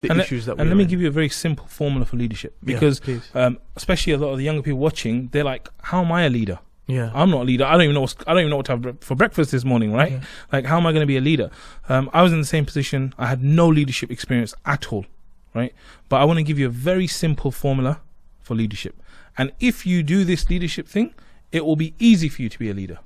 the issues that we And let me give you a very simple formula for leadership, because especially a lot of the younger people watching, they're like, how am I a leader? Yeah, I'm not a leader. I don't even know what to have for breakfast this morning, right? Yeah. Like, how am I going to be a leader? I was in the same position. I had no leadership experience at all, right? But I want to give you a very simple formula for leadership. And if you do this leadership thing, it will be easy for you to be a leader.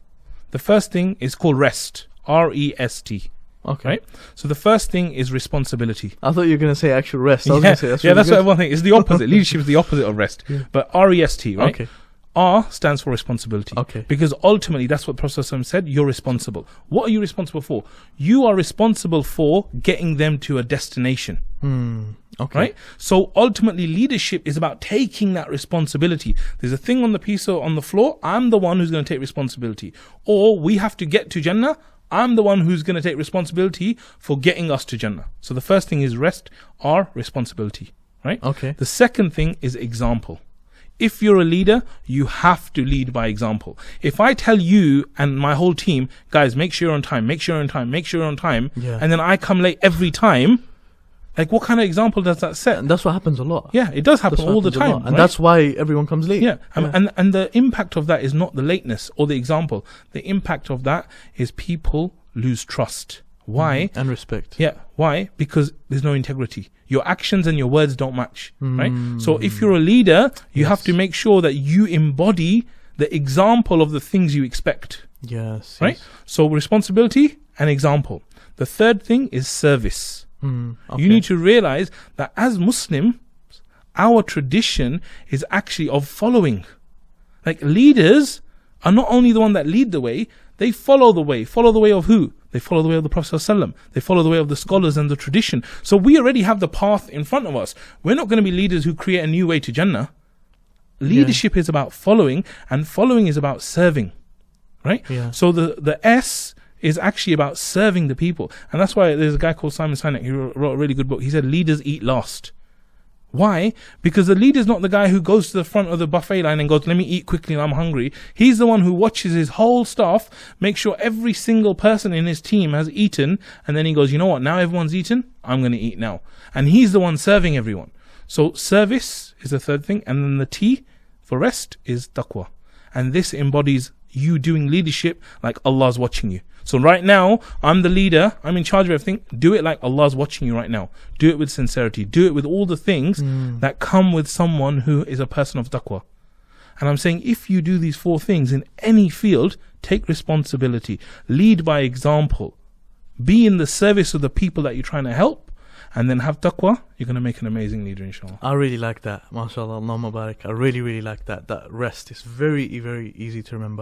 The first thing is called REST, R-E-S-T. Okay. Right? So the first thing is responsibility. I thought you were going to say actual rest. I was Yeah, going to say that's that's what everyone thinks. It's the opposite. Leadership is the opposite of rest. Yeah. But R-E-S-T, right? Okay. R stands for responsibility. Okay. Because ultimately, that's what Prophet ﷺ said, you're responsible. What are you responsible for? You are responsible for getting them to a destination. Okay. Right? So ultimately, leadership is about taking that responsibility. There's a thing on the piece on the floor. I'm the one who's going to take responsibility. Or we have to get to Jannah. I'm the one who's going to take responsibility for getting us to Jannah. So the first thing is rest, R, responsibility. Right? Okay. The second thing is example. If you're a leader, you have to lead by example. If I tell you and my whole team, guys, make sure you're on time, make sure you're on time, make sure you're on time, and then I come late every time, like, what kind of example does that set? And that's what happens a lot. Yeah, it does happen all the time. And that's why everyone comes late. Yeah. And the impact of that is not the lateness or the example. The impact of that is people lose trust. Why? And respect. Yeah. Why? Because there's no integrity. Your actions and your words don't match, right? So if you're a leader, you have to make sure that you embody the example of the things you expect. Yes. Right? So responsibility and example. The third thing is service. Okay. You need to realize that as Muslims, our tradition is actually of following. Like, leaders are not only the one that lead the way, they follow the way. Follow the way of who? They follow the way of the Prophet ﷺ. They follow the way of the scholars and the tradition. So we already have the path in front of us. We're not going to be leaders who create a new way to Jannah. Leadership is about following, and following is about serving. Right? Yeah. So the S is actually about serving the people. And that's why there's a guy called Simon Sinek. He wrote a really good book. He said, leaders eat last. Why? Because the leader's not the guy who goes to the front of the buffet line and goes, let me eat quickly and I'm hungry. He's the one who watches his whole staff, make sure every single person in his team has eaten, and then he goes, you know what, now everyone's eaten, I'm going to eat now. And he's the one serving everyone. So service is the third thing. And then the T for rest is taqwa. And this embodies you doing leadership like Allah's watching you. So right now, I'm the leader, I'm in charge of everything. Do it like Allah's watching you right now. Do it with sincerity. Do it with all the things that come with someone who is a person of taqwa. And I'm saying, if you do these four things in any field, take responsibility, lead by example, be in the service of the people that you're trying to help, and then have taqwa, you're going to make an amazing leader, inshallah. I really like that. MashaAllah, Allahumma barak. I really, really like that. That rest is very, very easy to remember.